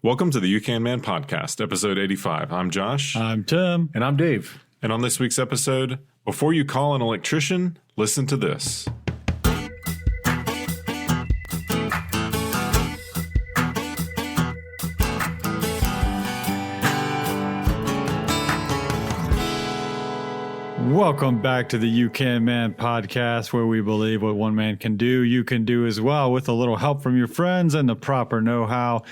Welcome to the You Can Man podcast, episode 85. I'm Josh. I'm Tim. And I'm Dave. And on this week's episode, before you call an electrician, listen to this. Welcome back to the You Can Man podcast, where we believe what one man can do, you can do as well, with a little help from your friends and the proper know-how.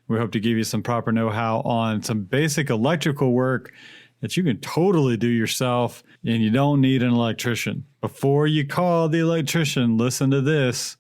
We hope to give you some proper know-how on some basic electrical work that you can totally do yourself, and you don't need an electrician. Before you call the electrician, listen to this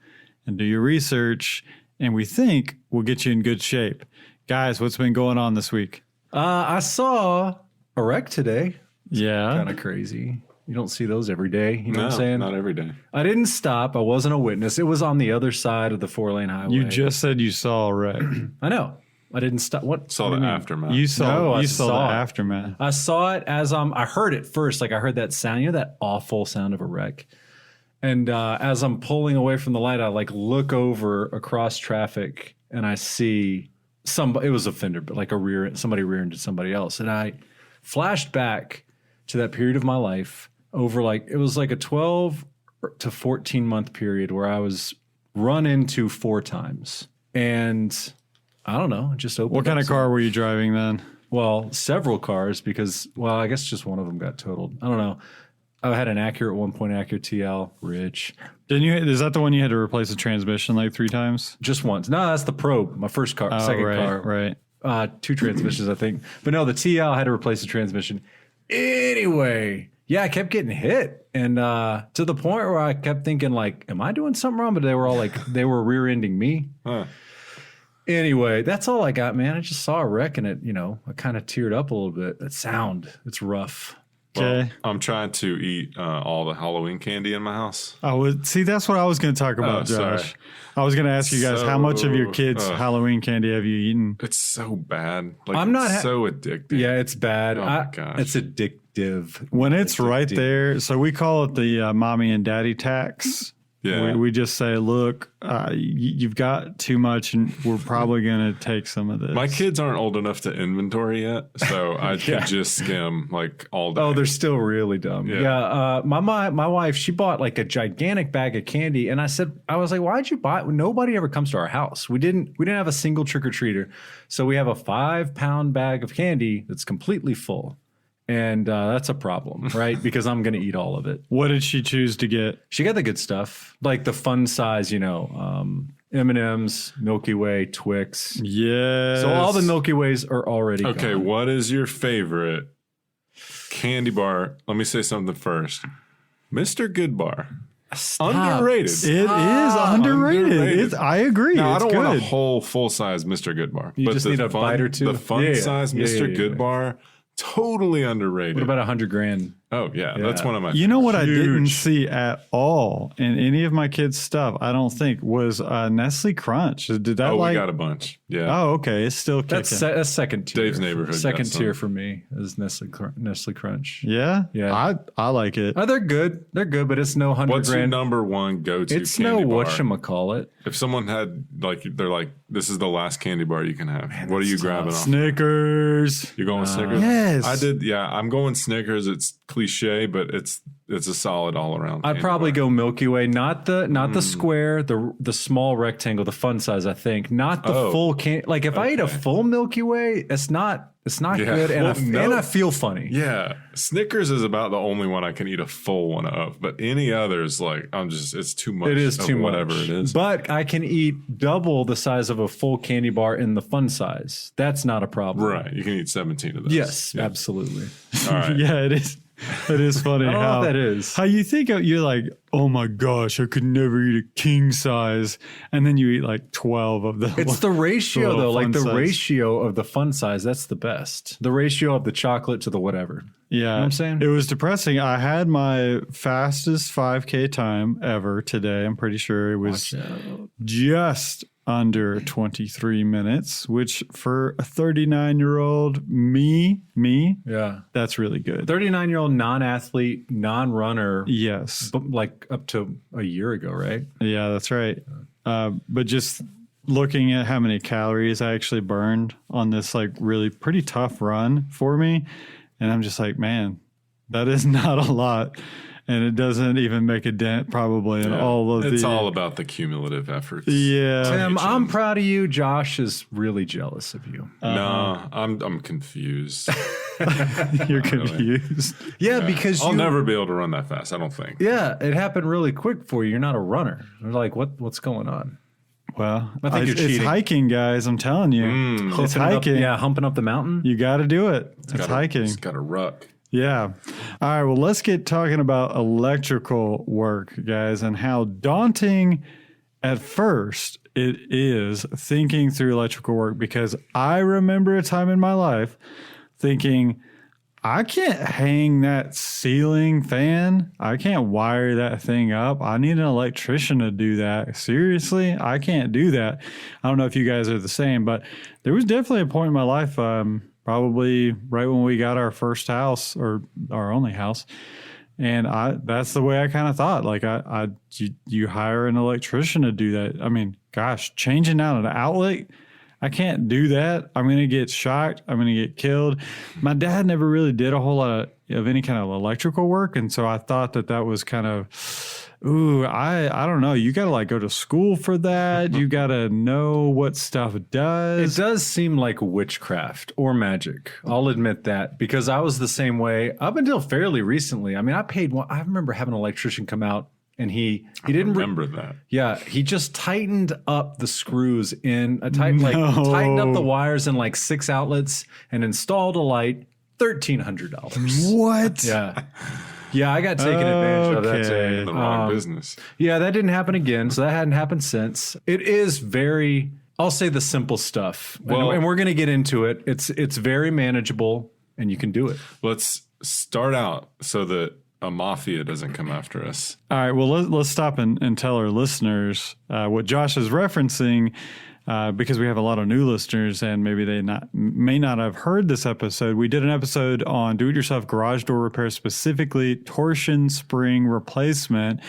and do your research, and we think we'll get you in good shape. Guys, what's been going on this week? I saw a wreck today. Yeah. Kind of crazy. You don't see those every day. You know what I'm saying? Not every day. I didn't stop. I wasn't a witness. It was on the other side of the 4-lane highway. You just said you saw a wreck. I know. I didn't stop. What? Saw what the do you mean? aftermath. You saw I the saw it. aftermath. I saw it as I heard it first. Like I heard that sound. You know that awful sound of a wreck. And as I'm pulling away from the light, I like look over across traffic and I see somebody. It was a fender, but like somebody rear-ended somebody else. And I flashed back to that period of my life over it was like a 12 to 14 month period where I was run into 4 times. And I don't know, just opened. What kind of car were you driving then? Well, several cars because, I guess just one of them got totaled. I don't know. I had an Acura at one point, Acura TL, rich. Didn't you? Is that the one you had to replace the transmission like 3 times? Just once. No, that's the Probe, my first car, second car. Right. 2 transmissions, I think. But no, the TL had to replace the transmission. Anyway, yeah, I kept getting hit. And to the point where I kept thinking, like, am I doing something wrong? But they were all like, they were rear-ending me. Huh. Anyway, that's all I got, man. I just saw a wreck and it, I kind of teared up a little bit. That sound, it's rough. Okay. Well, I'm trying to eat all the Halloween candy in my house. See, that's what I was going to talk about, Josh. Sorry. I was going to ask you guys, how much of your kids' Halloween candy have you eaten? It's so bad. Like, I'm not so addictive. Yeah, it's bad. Oh my gosh. It's addictive. When it's right there, so we call it the mommy and daddy tax. Yeah. We just say, look, you've got too much and we're probably going to take some of this. My kids aren't old enough to inventory yet, so I could just skim like all day. Oh, they're still really dumb. Yeah. My wife, she bought like a gigantic bag of candy, and I was like, why'd you buy it? Nobody ever comes to our house. We didn't have a single trick or treater, so we have a 5-pound bag of candy that's completely full. And that's a problem, right? Because I'm going to eat all of it. What did she choose to get? She got the good stuff, like the fun size, M&M's, Milky Way, Twix. Yes. So all the Milky Ways are already Okay, gone. what is your favorite candy bar? Let me say something first. Mr. Good Bar. Underrated. It is underrated. I agree. Now, it's I don't want a good. whole full-size Mr. Good Bar. You just need a bite or two? The fun-size Mr. Good Bar, totally underrated. What about $100,000? Oh, yeah. That's one of my You know what I didn't huge- see at all in any of my kids' stuff, I don't think, was Nestle Crunch. Did that we got a bunch. Yeah. Oh, okay. It's still kicking. That's second tier. Dave's neighborhood Second got some. tier for me is Nestle Crunch. Yeah? Yeah. I like it. Oh, they're good. They're good, but it's no $100,000. What's your number one go-to It's candy no bar? whatchamacallit. If someone had, they're like, this is the last candy bar you can have. What are you grabbing off? Snickers. You going Snickers? Yes. I did. Yeah, I'm going Snickers. It's cliche, but it's a solid all around. I'd probably go Milky Way, not the square, the small rectangle, the fun size. I think not the full can. Like if I eat a full Milky Way, it's not good, and I feel funny. Yeah, Snickers is about the only one I can eat a full one of, but any others, like it's too much. It is of too whatever much. it is. But I can eat double the size of a full candy bar in the fun size. That's not a problem. Right, you can eat 17 of those. Yes, Yeah. absolutely. All right. Yeah, it is. It is funny I don't know how what that is. How you think you're like, oh my gosh, I could never eat a king size, and then you eat like 12 of them. It's the ratio little though, like fun the size. ratio of the fun size. That's the best. The ratio of the chocolate to the whatever. Yeah, You know what I'm saying? It was depressing. I had my fastest 5K time ever today. I'm pretty sure it was just under 23 minutes, which for a 39-year-old me, Yeah. that's really good. 39-year-old non-athlete, non-runner, Yes. but like up to a year ago, right? Yeah, that's right. But just looking at how many calories I actually burned on this like really pretty tough run for me. And I'm just like, man, that is not a lot. And it doesn't even make a dent probably in all of It's all about the cumulative efforts. Yeah. Tim, I'm proud of you. Josh is really jealous of you. No, I'm confused. You're confused. Yeah, because I'll never be able to run that fast, I don't think. Yeah, it happened really quick for you. You're not a runner. You're like, what's going on? Well, I think you're it's cheating. hiking, guys. I'm telling you. It's hiking. Humping up the mountain. You got to do it. It's hiking. It's got a ruck. Yeah. All right. Well, let's get talking about electrical work, guys, and how daunting at first it is thinking through electrical work, because I remember a time in my life thinking, I can't hang that ceiling fan. I can't wire that thing up. I need an electrician to do that. Seriously, I can't do that. I don't know if you guys are the same, but there was definitely a point in my life, probably right when we got our first house or our only house. And that's the way I kind of thought. Like you hire an electrician to do that. I mean, gosh, changing out an outlet, I can't do that. I'm going to get shocked. I'm going to get killed. My dad never really did a whole lot of any kind of electrical work. And so I thought that was kind of, I don't know. You got to like go to school for that. You got to know what stuff does. It does seem like witchcraft or magic. I'll admit that, because I was the same way up until fairly recently. I mean, I remember having an electrician come out. And he didn't remember that. Yeah, he just tightened up the screws tightened up the wires in like 6 outlets and installed a light. $1,300. What? Yeah, yeah, I got taken advantage of that day. The wrong business. Yeah, that didn't happen again. So that hadn't happened since. It is very, I'll say the simple stuff. Well, and we're going to get into it. It's very manageable and you can do it. Let's start out so that a mafia doesn't come after us. All right. Well, let's stop and tell our listeners what Josh is referencing, because we have a lot of new listeners and maybe they may not have heard this episode. We did an episode on do-it-yourself garage door repair, specifically torsion spring replacement.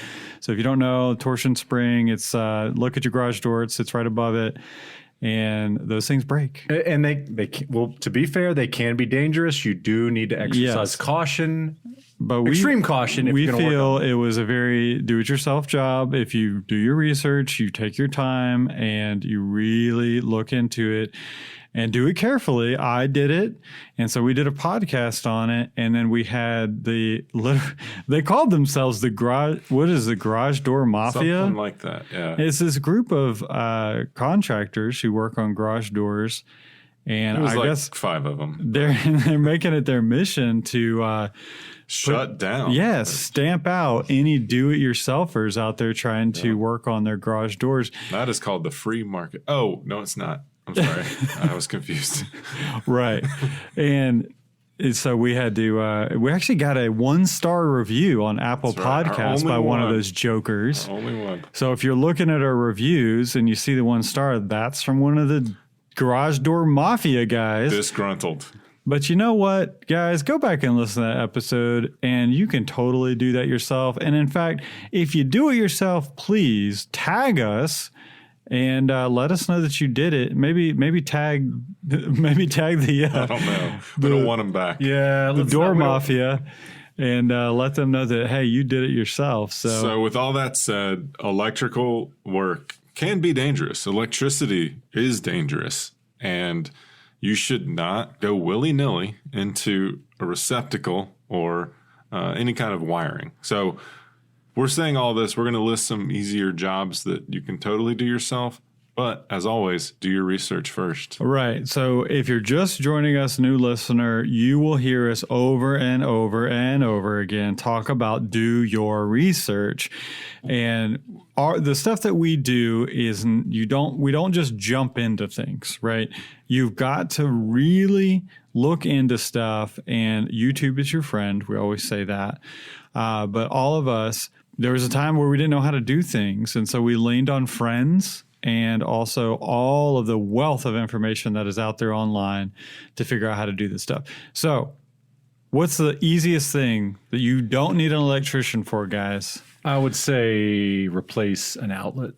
So if you don't know, torsion spring, it's look at your garage door, it sits right above it. And those things break. And well, to be fair, they can be dangerous. You do need to exercise caution. But extreme caution. We feel it was a very do-it-yourself job. If you do your research, you take your time, and you really look into it and do it carefully. I did it, and so we did a podcast on it, and then we had they called themselves the garage door mafia, something like that. Yeah, it's this group of contractors who work on garage doors. And I guess 5 of them. They're making it their mission to shut down. Yes, stamp out any do-it-yourselfers out there trying to work on their garage doors. That is called the free market. Oh, no, it's not. I'm sorry. I was confused. Right. And so we had to, we actually got a 1-star review on Apple Podcasts by one of those jokers. Our only one. So if you're looking at our reviews and you see the 1-star, that's from one of the garage door mafia guys. Disgruntled. But you know what, guys? Go back and listen to that episode, and you can totally do that yourself. And in fact, if you do it yourself, please tag us and let us know that you did it. Maybe tag the I don't know. We don't want them back. Yeah, the door mafia, and let them know that hey, you did it yourself. So with all that said, electrical work can be dangerous. Electricity is dangerous, and you should not go willy-nilly into a receptacle or any kind of wiring. So we're saying all this. We're going to list some easier jobs that you can totally do yourself. But as always, do your research first. Right. So if you're just joining us, new listener, you will hear us over and over and over again talk about do your research. And the stuff that we do is we don't just jump into things, right? You've got to really look into stuff, and YouTube is your friend. We always say that. But all of us, there was a time where we didn't know how to do things. And so we leaned on friends and also all of the wealth of information that is out there online to figure out how to do this stuff. So what's the easiest thing that you don't need an electrician for, guys? I would say replace an outlet.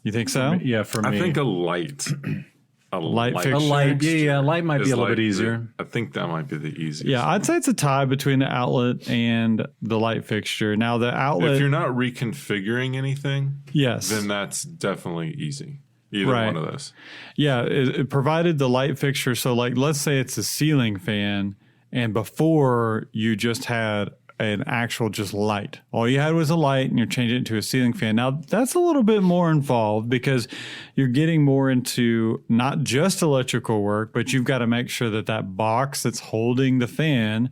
You think so? Yeah, for me. I think a light fixture. a light. Yeah, light might be a little bit like easier. I think that might be the easiest. Yeah, I'd say it's a tie between the outlet and the light fixture. Now, the outlet. If you're not reconfiguring anything, yes. then that's definitely easy. Either one of those. Yeah, it provided the light fixture. So, like, let's say it's a ceiling fan, and before you just had an actual just light. All you had was a light, and you're changing it to a ceiling fan. Now, that's a little bit more involved because you're getting more into not just electrical work, but you've got to make sure that that box that's holding the fan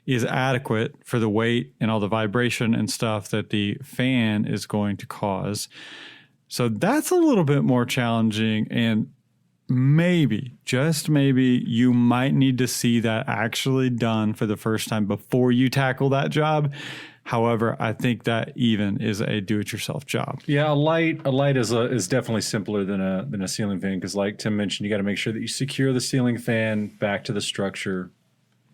is adequate for the weight and all the vibration and stuff that the fan is going to cause. So that's a little bit more challenging, and maybe, just maybe, you might need to see that actually done for the first time before you tackle that job. However, I think that even is a do-it-yourself job. Yeah, a light is definitely simpler than a ceiling fan because, like Tim mentioned, you got to make sure that you secure the ceiling fan back to the structure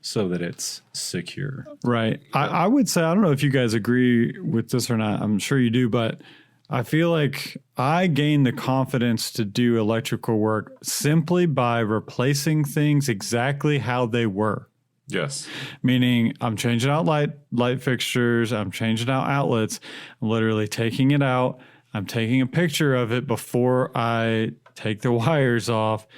so that it's secure. Right. I would say, I don't know if you guys agree with this or not. I'm sure you do, but I feel like I gained the confidence to do electrical work simply by replacing things exactly how they were. Yes. Meaning I'm changing out light fixtures, I'm changing out outlets, I'm literally taking it out, I'm taking a picture of it before I take the wires off,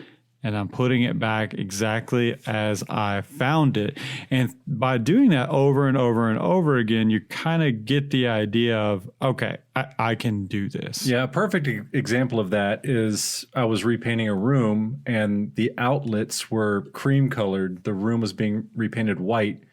and I'm putting it back exactly as I found it. And by doing that over and over and over again, you kind of get the idea of, okay, I can do this. Yeah, a perfect example of that is I was repainting a room and the outlets were cream colored. The room was being repainted white,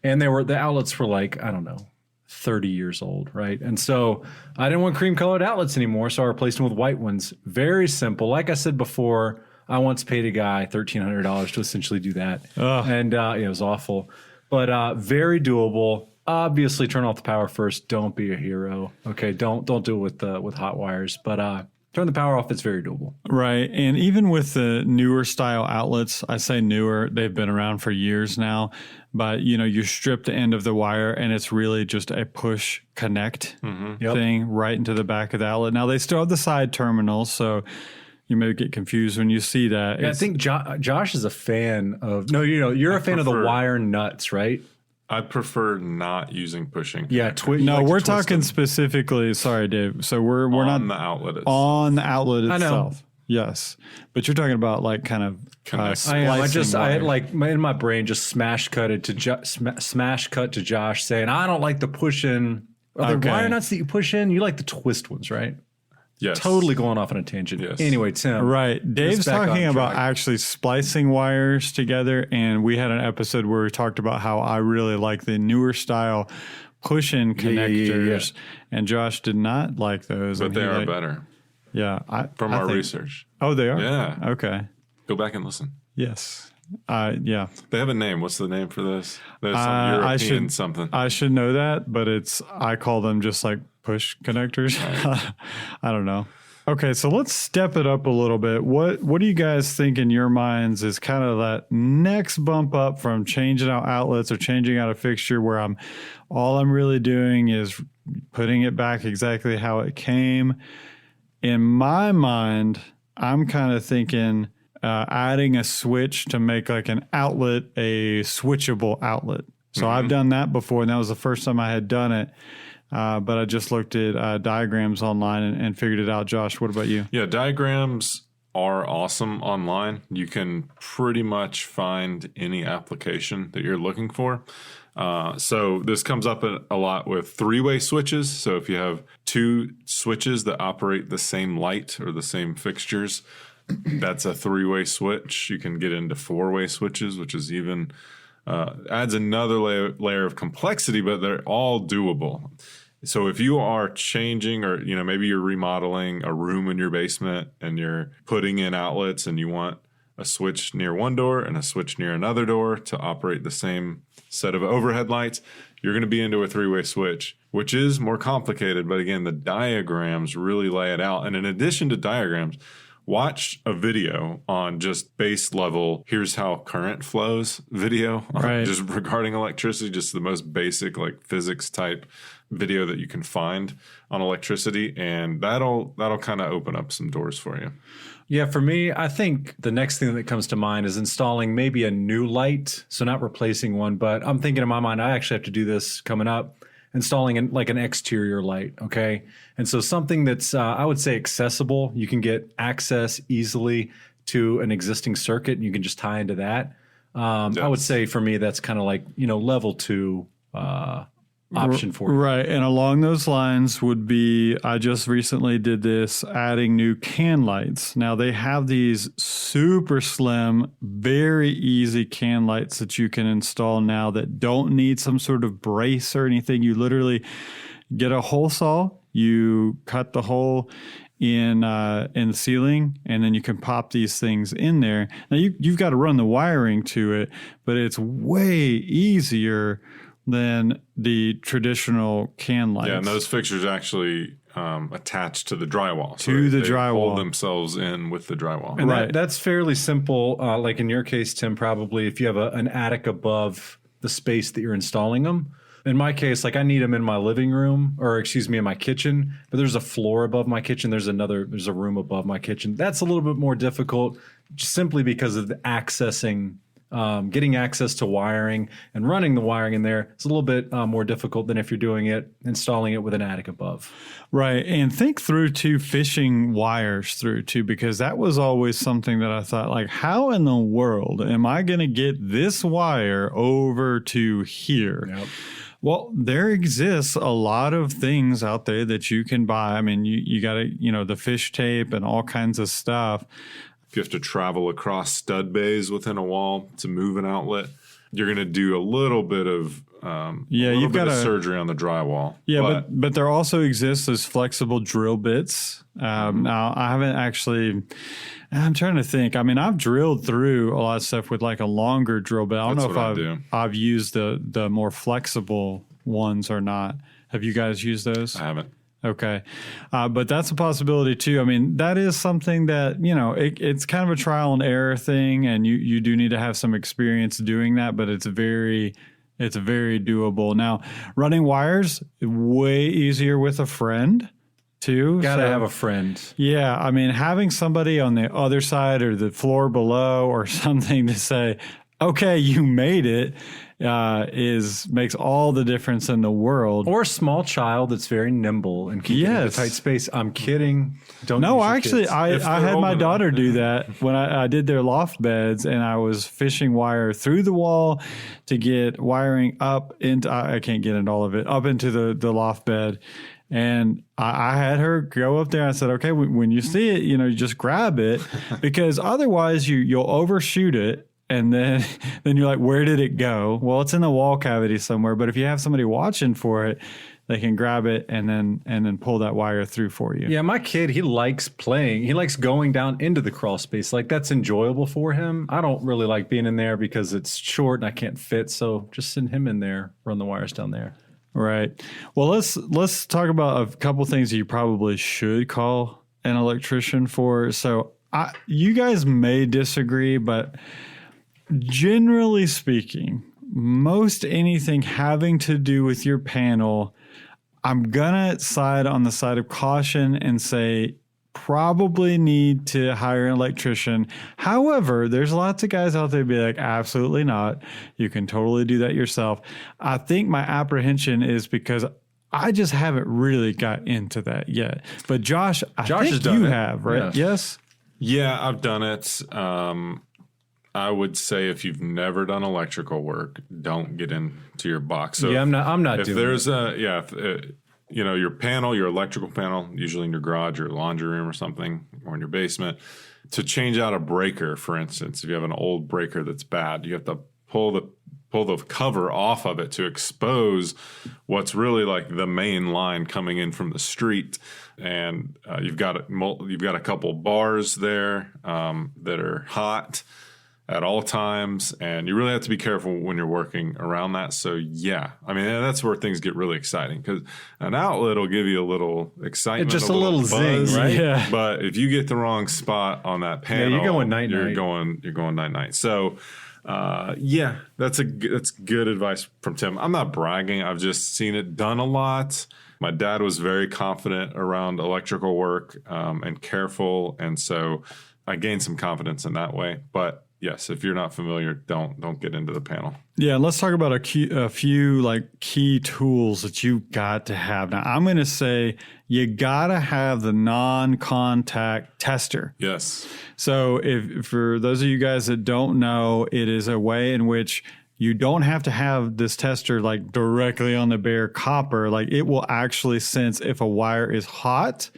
and the outlets were like, I don't know, 30 years old, right? And so I didn't want cream colored outlets anymore, so I replaced them with white ones. Very simple. Like I said before, I once paid a guy $1,300 to essentially do that. And it was awful, but very doable. Obviously, turn off the power first. Don't be a hero. Okay, don't do it with hot wires, but turn the power off. It's very doable. Right. And even with the newer style outlets, I say newer, they've been around for years now, but you strip the end of the wire and it's really just a push connect thing right into the back of the outlet. Now they still have the side terminals, so you may get confused when you see that. Yeah, I think Josh is a fan of. No, you're a fan of the wire nuts, right? I prefer not using pushing. Yeah, we're talking specifically. Sorry, Dave. So we're not on the outlet itself. On the outlet itself. I know. Yes, but you're talking about like kind of. I had like in my brain just smash cut to Josh saying I don't like the push in. Are the wire nuts that you push in? You like the twist ones, right? Yes. Totally going off on a tangent. Yes. Anyway, Tim. Right. Dave's talking about actually splicing wires together. And we had an episode where we talked about how I really like the newer style push-in connectors. And Josh did not like those. But they are better. Yeah. From our research. Oh, they are? Yeah. Okay. Go back and listen. Yes. Yeah. They have a name. What's the name for this? There's some European something. I should know that, but I call them just like push connectors. Right. I don't know. Okay, so let's step it up a little bit. What do you guys think in your minds is kind of that next bump up from changing out outlets or changing out a fixture where all I'm really doing is putting it back exactly how it came? In my mind, I'm kind of thinking adding a switch to make like an outlet a switchable outlet. So I've done that before, and that was the first time I had done it. But I just looked at diagrams online and figured it out. Josh, what about you? Yeah, diagrams are awesome online. You can pretty much find any application that you're looking for. So this comes up a lot with three-way switches. So if you have two switches that operate the same light or the same fixtures, that's a three-way switch. You can get into four-way switches, which is even adds another layer of complexity, but they're all doable. So if you are changing or, maybe you're remodeling a room in your basement and you're putting in outlets and you want a switch near one door and a switch near another door to operate the same set of overhead lights, you're going to be into a three-way switch, which is more complicated. But again, the diagrams really lay it out. And in addition to diagrams, watch a video on just base level, here's how current flows video, Right. just regarding electricity, just the most basic like physics type video that you can find on electricity. And that'll kind of open up some doors for you. Yeah, for me, I think the next thing that comes to mind is installing maybe a new light. So not replacing one, but I'm thinking in my mind, I actually have to do this coming up, installing an exterior light. Okay. And so something that's, I would say, accessible. You can get access easily to an existing circuit and you can just tie into that. I would say for me, that's kind of like, level 2 option for you. Right. And along those lines would be, I just recently did this, adding new can lights. Now they have these super slim, very easy can lights that you can install now that don't need some sort of brace or anything. You literally get a hole saw, you cut the hole in the ceiling, and then you can pop these things in there. Now you've got to run the wiring to it, but it's way easier than the traditional can lights. Yeah, and those fixtures actually attach to the drywall. The they drywall. hold themselves in with the drywall. And Right. that's fairly simple. Like in your case, Tim, probably if you have an attic above the space that you're installing them. In my case, like I need them in my living room, or excuse me, in my kitchen, but there's a floor above my kitchen. There's a room above my kitchen. That's a little bit more difficult simply because of the getting access to wiring and running the wiring in there. It's a little bit more difficult than if you're installing it with an attic above. Right. And think through too, fishing wires through too, because that was always something that I thought, like, how in the world am I going to get this wire over to here? Yep. Well, there exists a lot of things out there that you can buy. I mean, you got to, the fish tape and all kinds of stuff. If you have to travel across stud bays within a wall to move an outlet, you're going to do a little bit of you've got surgery on the drywall. Yeah, but there also exists as flexible drill bits. Now, I haven't actually. I'm trying to think. I mean, I've drilled through a lot of stuff with like a longer drill bit. I don't know if I've used the more flexible ones or not. Have you guys used those? I haven't. Okay. But that's a possibility too. I mean, that is something that, it's kind of a trial and error thing, and you do need to have some experience doing that, but it's very doable. Now, running wires, way easier with a friend too. Gotta have a friend. Yeah. I mean, having somebody on the other side or the floor below or something to say, okay, you made it, makes all the difference in the world. Or a small child that's very nimble and can get in a tight space. I'm kidding. I had my daughter do that when I did their loft beds, and I was fishing wire through the wall to get wiring up into, I can't get into all of it, up into the loft bed. And I had her go up there. I said, okay, when you see it, you just grab it, because otherwise you'll overshoot it. And then you're like, where did it go? Well, it's in the wall cavity somewhere. But if you have somebody watching for it, they can grab it and then pull that wire through for you. Yeah, my kid, he likes playing. He likes going down into the crawl space. Like, that's enjoyable for him. I don't really like being in there because it's short and I can't fit. So just send him in there, run the wires down there. Right. Well, let's talk about a couple things that you probably should call an electrician for. So you guys may disagree, but generally speaking, most anything having to do with your panel, I'm going to side on the side of caution and say probably need to hire an electrician. However, there's lots of guys out there be like, absolutely not. You can totally do that yourself. I think my apprehension is because I just haven't really got into that yet. But Josh I think you have, right? Yeah. Yes? Yeah, I've done it. I would say if you've never done electrical work, don't get into your box. So I'm not if doing there's it. your panel, your electrical panel, usually in your garage or laundry room or something, or in your basement, to change out a breaker, for instance, if you have an old breaker that's bad, you have to pull the cover off of it to expose what's really like the main line coming in from the street. And you've got a couple bars there that are hot. at all times, and you really have to be careful when you're working around that. So yeah, I mean, that's where things get really exciting, because an outlet will give you a little excitement, Just a little zing, buzz, right? Yeah. But if you get the wrong spot on that panel, you're going night-night. You're going night-night. So yeah, that's good advice from Tim. I'm not bragging. I've just seen it done a lot. My dad was very confident around electrical work and careful, and so I gained some confidence in that way. But yes, if you're not familiar, don't get into the panel. Yeah, let's talk about a few like key tools that you got to have. Now, I'm going to say you got to have the non-contact tester. Yes. So if for those of you guys that don't know, it is a way in which you don't have to have this tester like directly on the bare copper. Like it will actually sense if a wire is hot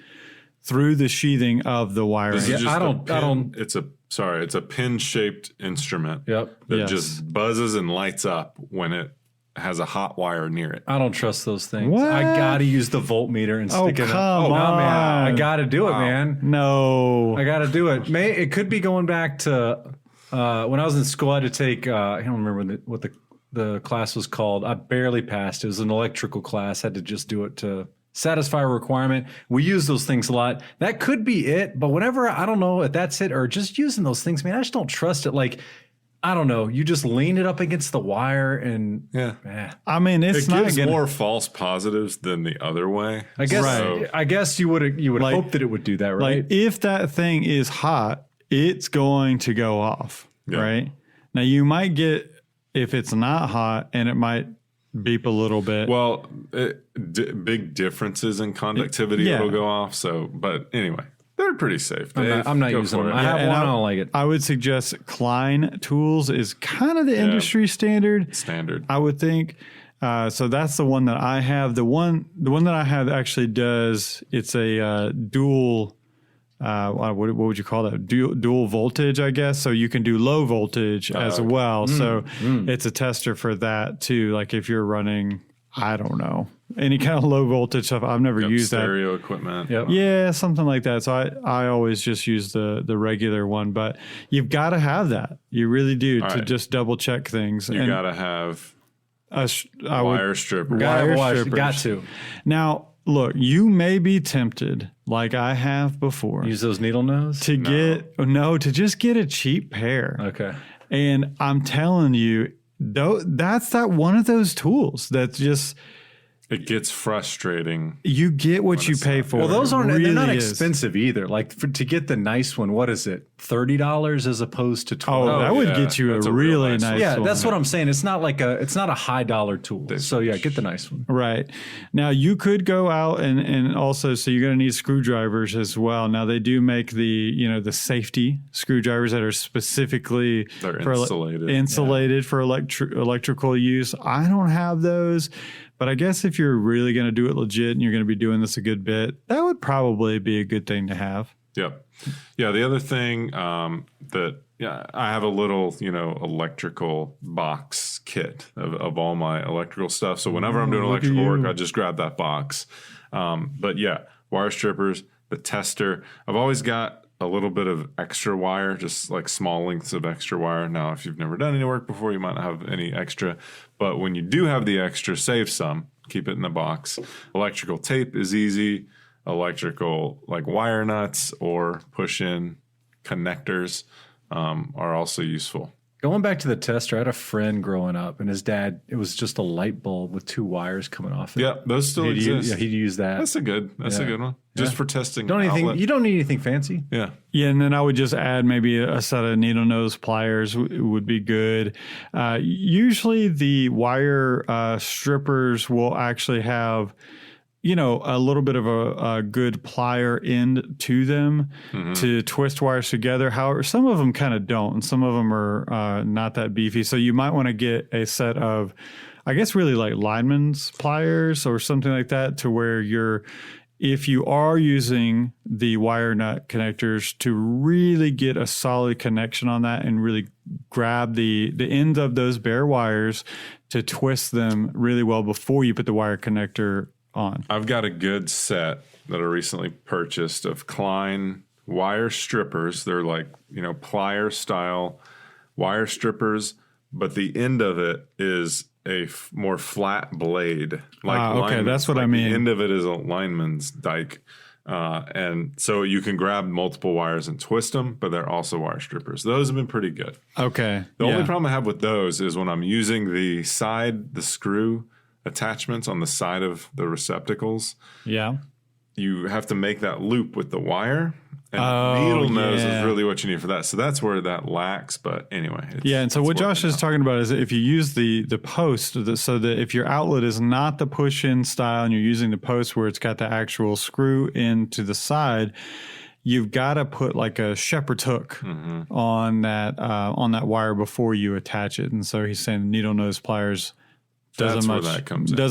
through the sheathing of the wiring. This is just I don't. It's a pin-shaped instrument. Yep. That Yes. just buzzes and lights up when it has a hot wire near it. I don't trust those things. What? I gotta use the voltmeter and stick it. Come No, man, I on. gotta do it, man. No. I gotta do it. It could be going back to when I was in school. I had to take. I don't remember what the class was called. I barely passed. It was an electrical class. Had to just do it to satisfy a requirement. We use those things a lot. That could be it. But whenever, I don't know if that's it or just using those things, man, I just don't trust it. Like, I don't know. You just lean it up against the wire and I mean, it's It not gives gonna, more false positives than the other way. I guess So- I guess you would Like- hope that it would do that, right? like if that thing is hot, it's going to go off, Yeah. right? Now you might get, if it's not hot, and it might beep a little bit. Well, big differences in conductivity Yeah. will go off. So, but anyway, they're pretty safe. I'm not Go using for them. it. I have and one. I I- don't like it. I would suggest Klein Tools is kind of the industry standard, Standard. I would think. So that's the one that I have. The one that I have actually does. It's a dual. What would you call that? Dual voltage, I guess. So you can do low voltage as well. So it's a tester for that too. Like if you're running, I don't know, any kind of low voltage stuff. I've never used that. Stereo equipment. Yep. Yeah, something like that. So I always just use the regular one, but you've got to have that. You really do to right. just double check things. You got to have I would, wire strippers. Wire strippers. Got to now look, you may be tempted, like I have before, use those needle nose. to just get a cheap pair. Okay. And I'm telling you, that's one of those tools that just It gets frustrating. you get what you pay for. Well, those It aren't. They're not really is. expensive either. Like to get the nice one, what is it? $30 as opposed to $12. Oh, that would yeah. get you That's a a real really nice nice one. yeah, one. that's what I'm saying. It's not a high dollar tool. So yeah, get the nice one. Right. Now you could go out and also, so you're going to need screwdrivers as well. Now they do make the safety screwdrivers that are specifically They're for insulated. for electrical use. I don't have those, but I guess if you're really going to do it legit and you're going to be doing this a good bit, that would probably be a good thing to have. Yep. Yeah. The other thing I have a little, electrical box kit of all my electrical stuff. So whenever I'm doing look at electrical work, you. I just grab that box. But yeah, wire strippers, the tester. I've always got a little bit of extra wire, just like small lengths of extra wire. Now, if you've never done any work before, you might not have any extra. But when you do have the extra, save some. Keep it in the box. Electrical tape is easy. Electrical like wire nuts or push-in connectors are also useful. Going back to the tester, I had a friend growing up, and his dad, it was just a light bulb with two wires coming off it. Yeah, those still exist. He'd use that. That's a good one. Just for testing. You don't need anything fancy. Yeah. Yeah, and then I would just add maybe a set of needle nose pliers would be good. Usually the wire strippers will actually have, a little bit of a good plier end to them to twist wires together. However, some of them kind of don't, and some of them are not that beefy. So you might want to get a set of, I guess, really like lineman's pliers or something like that, to where if you are using the wire nut connectors, to really get a solid connection on that and really grab the ends of those bare wires to twist them really well before you put the wire connector on. I've got a good set that I recently purchased of Klein wire strippers. They're like, plier style wire strippers, but the end of it is a more flat blade. Like okay, that's what I mean. The end of it is a lineman's dike. And so you can grab multiple wires and twist them, but they're also wire strippers. Those have been pretty good. Okay. The only problem I have with those is when I'm using the screw attachments on the side of the receptacles. Yeah. You have to make that loop with the wire. And the needle nose is really what you need for that. So that's where that lacks. But anyway. And so what Josh is talking about is if you use the post, so that if your outlet is not the push-in style and you're using the post where it's got the actual screw into the side, you've got to put like a shepherd's hook on that wire before you attach it. And so he's saying needle nose pliers does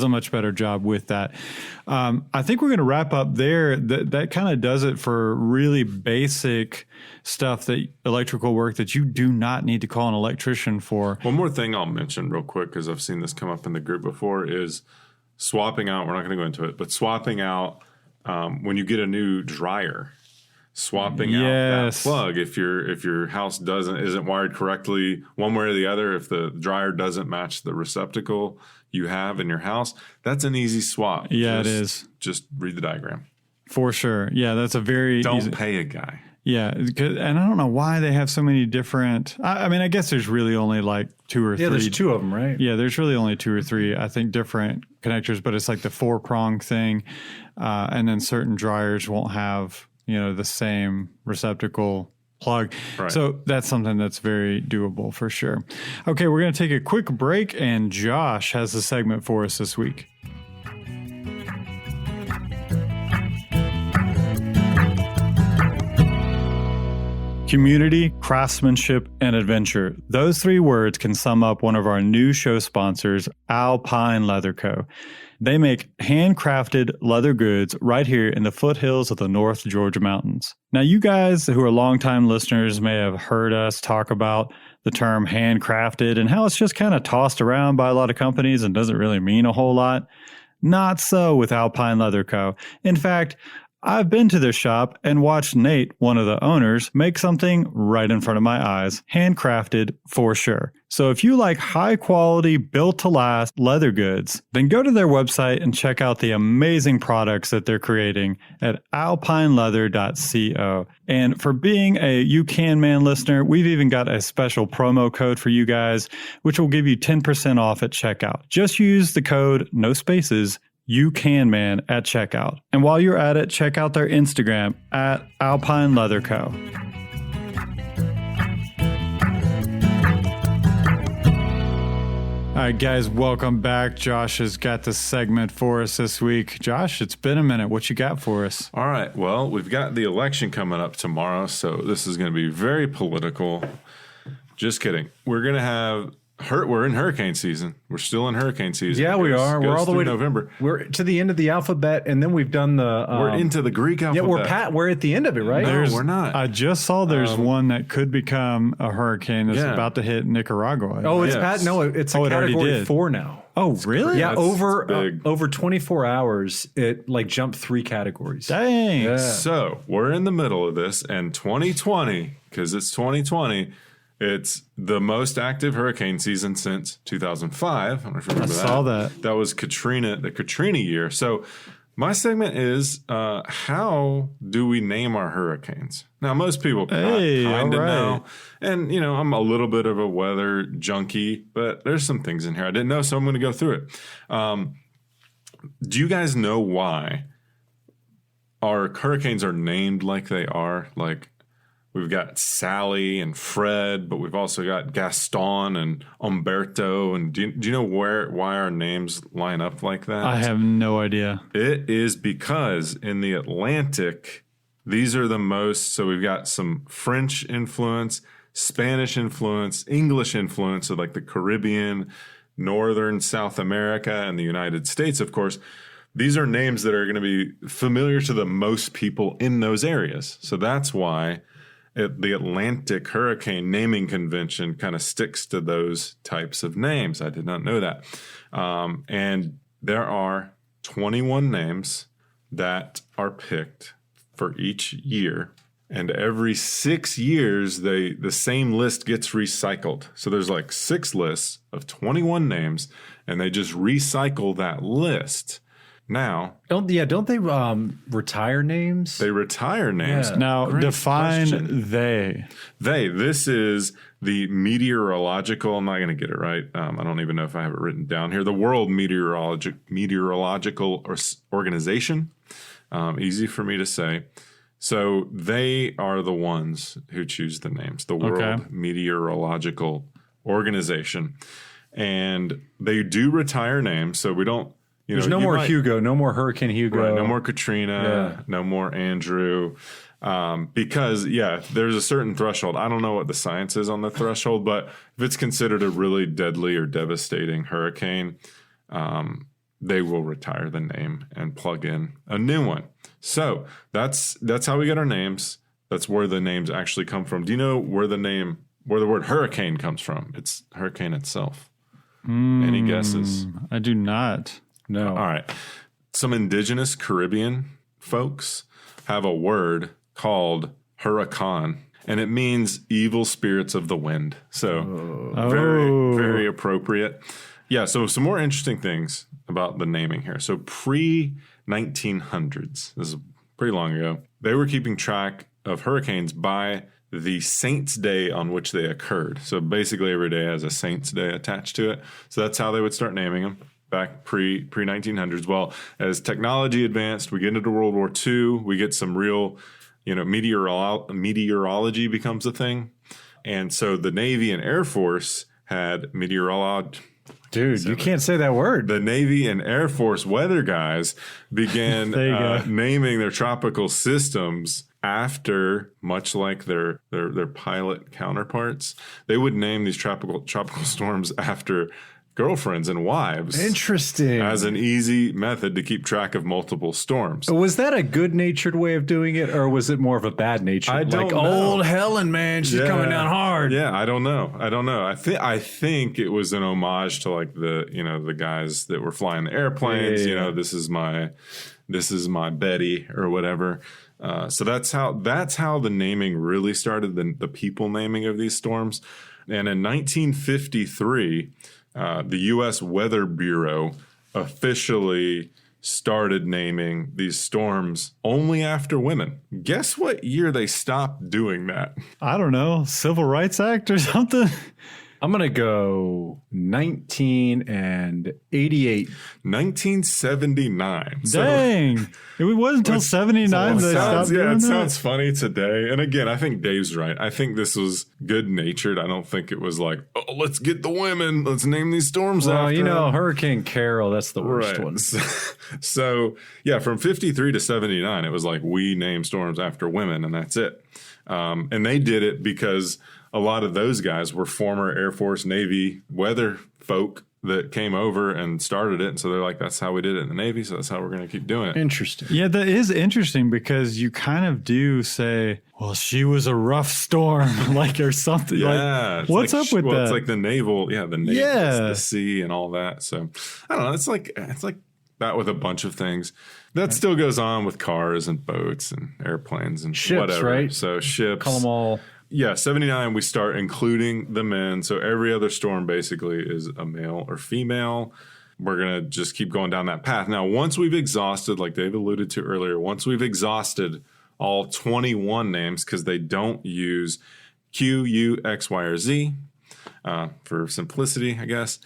a much better job with that. I think we're going to wrap up there. That kind of does it for really basic stuff, that electrical work that you do not need to call an electrician for. One more thing I'll mention real quick, because I've seen this come up in the group before, is swapping out. We're not going to go into it, but swapping out when you get a new dryer. Swapping out that plug if your house isn't wired correctly one way or the other, if the dryer doesn't match the receptacle you have in your house, that's an easy swap. Yeah, it is. Just read the diagram. For sure. Yeah, that's a very Don't pay a guy. Yeah, and I don't know why they have so many different. I mean, I guess there's really only like 2 or 3. Yeah, there's 2 of them, right? Yeah, there's really only 2 or 3, I think, different connectors, but it's like the 4-prong thing, and then certain dryers won't have the same receptacle plug. Right. So that's something that's very doable for sure. Okay, we're going to take a quick break, and Josh has a segment for us this week. Community, craftsmanship, and adventure. Those 3 words can sum up one of our new show sponsors, Alpine Leather Co. They make handcrafted leather goods right here in the foothills of the North Georgia mountains. Now, you guys who are longtime listeners may have heard us talk about the term handcrafted and how it's just kind of tossed around by a lot of companies and doesn't really mean a whole lot. Not so with Alpine Leather Co. In fact, I've been to their shop and watched Nate, one of the owners, make something right in front of my eyes. Handcrafted for sure. So if you like high quality, built to last leather goods, then go to their website and check out the amazing products that they're creating at alpineleather.co. And for being a You Can Man listener, we've even got a special promo code for you guys, which will give you 10% off at checkout. Just use the code, no spaces, You Can Man at checkout. And while you're at it, check out their Instagram at Alpine Leather Co. All right, guys, welcome back. Josh has got the segment for us this week. Josh, it's been a minute. What you got for us? All right. Well, we've got the election coming up tomorrow, so this is going to be very political. Just kidding. We're going to have... We're in hurricane season. We're still in hurricane season. Yeah, we are. We're all the way to November. We're to the end of the alphabet, and then we've done the. We're into the Greek alphabet. Yeah, we're at the end of it, right? No, we're not. I just saw there's one that could become a hurricane that's about to hit Nicaragua. Oh, it's bad. No, it's a category 4 now. Oh, really? Yeah, over 24 hours, it jumped 3 categories. Dang. Yeah. So we're in the middle of this, and 2020, because it's 2020. It's the most active hurricane season since 2005. I don't know if you remember that. I saw that. That was the Katrina year. So my segment is how do we name our hurricanes? Now, most people kind of know. And, I'm a little bit of a weather junkie, but there's some things in here I didn't know, so I'm going to go through it. Do you guys know why our hurricanes are named like they are? We've got Sally and Fred, but we've also got Gaston and Umberto. And do you know why our names line up like that? I have no idea. It is because in the Atlantic, these are the most. So we've got some French influence, Spanish influence, English influence, so like the Caribbean, Northern South America, and the United States, of course. These are names that are going to be familiar to the most people in those areas. So that's why the Atlantic Hurricane Naming Convention kind of sticks to those types of names. I did not know that. And there are 21 names that are picked for each year. And every 6 years, the same list gets recycled. So there's like 6 lists of 21 names, and they just recycle that list. Now, don't they retire names? they retire names. Yeah. Now, Great define question. they. This is the meteorological, I'm not going to get it right. I don't even know if I have it written down here. The World Meteorological Organization. Easy for me to say. So they are the ones who choose the names, the World Meteorological Organization. And they do retire names, so we don't, There's no more Hugo, no more Hurricane Hugo. Right, no more Katrina, no more Andrew. Because, there's a certain threshold. I don't know what the science is on the threshold, but if it's considered a really deadly or devastating hurricane, they will retire the name and plug in a new one. So that's how we get our names. That's where the names actually come from. Do you know where the word hurricane comes from? It's hurricane itself. Any guesses? I do not. No. All right. Some indigenous Caribbean folks have a word called huracan, and it means evil spirits of the wind. So very, very appropriate. Yeah, so some more interesting things about the naming here. So pre-1900s, this is pretty long ago, they were keeping track of hurricanes by the saint's day on which they occurred. So basically every day has a saint's day attached to it. So that's how they would start naming them back pre-1900s. Well, as technology advanced, we get into World War II, we get some real, meteorology becomes a thing. And so the Navy and Air Force had meteorology. Dude, you can't say that word. The Navy and Air Force weather guys began naming their tropical systems after, much like their pilot counterparts. They would name these tropical storms after girlfriends and wives. Interesting. As an easy method to keep track of multiple storms. Was that a good-natured way of doing it, or was it more of a bad-natured? I don't know. Old Helen, man, she's coming down hard. Yeah, I don't know. I think it was an homage to like the guys that were flying the airplanes. Yeah. This is my Betty or whatever. So that's how the naming really started. The people naming of these storms, and in 1953. The U.S. Weather Bureau officially started naming these storms only after women. Guess what year they stopped doing that? I don't know. Civil Rights Act or something? I'm going to go 1988. 1979. Dang. It wasn't until 79 they stopped doing that? It sounds funny today. And again, I think Dave's right. I think this was good-natured. I don't think it was like, oh, let's get the women. Let's name these storms after them. Hurricane Carol, that's the worst one. So, from 53 to 79, it was like we name storms after women, and that's it. And they did it because a lot of those guys were former Air Force, Navy weather folk that came over and started it. And so they're like, that's how we did it in the Navy. So that's how we're going to keep doing it. Interesting. Yeah, that is interesting because you kind of do say, well, she was a rough storm, or something. Yeah. Like, what's up with that? It's like the naval, the Navy, the sea and all that. So I don't know. It's like that with a bunch of things. That still goes on with cars and boats and airplanes and ships, whatever. Right? So ships. Call them all. Yeah, 79, we start including the men. So every other storm basically is a male or female. We're going to just keep going down that path. Now, once we've exhausted, like Dave alluded to earlier, once we've exhausted all 21 names, because they don't use Q, U, X, Y, or Z, for simplicity, I guess.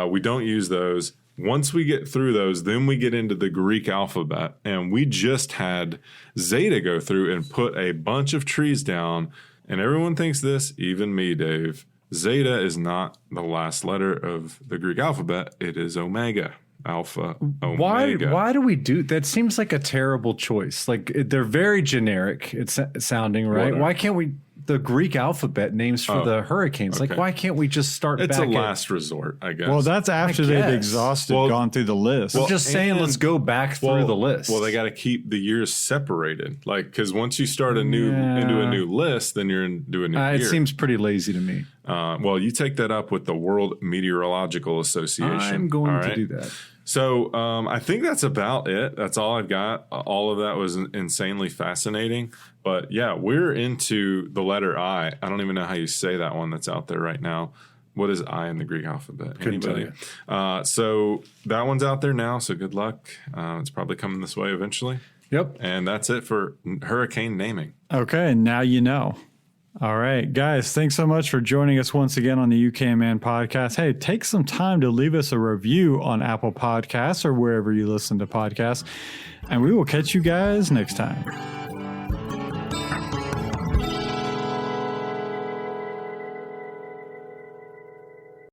We don't use those. Once we get through those, then we get into the Greek alphabet. And we just had Zeta go through and put a bunch of trees down. And everyone thinks this, even me, Dave. Zeta is not the last letter of the Greek alphabet. It is Omega. Alpha, Omega. Why do we do that? Seems like a terrible choice. Like they're very generic. It's sounding right. Why can't we the Greek alphabet names for the hurricanes? Okay. Like why can't we just start? It's back a last resort, I guess. Well, that's after they've exhausted, gone through the list. I'm just saying, let's go back through the list. Well, they got to keep the years separated, because once you start into a new list, then you're into a new year. It seems pretty lazy to me. Well, you take that up with the World Meteorological Association. I'm going to do that. So I think that's about it. That's all I've got. All of that was insanely fascinating. But yeah, we're into the letter I. I don't even know how you say that one that's out there right now. What is I in the Greek alphabet? Couldn't Anybody? So that one's out there now. So good luck. It's probably coming this way eventually. Yep. And that's it for hurricane naming. Okay, now you know. All right, guys, thanks so much for joining us once again on the UK Man podcast. Hey, take some time to leave us a review on Apple Podcasts or wherever you listen to podcasts, and we will catch you guys next time.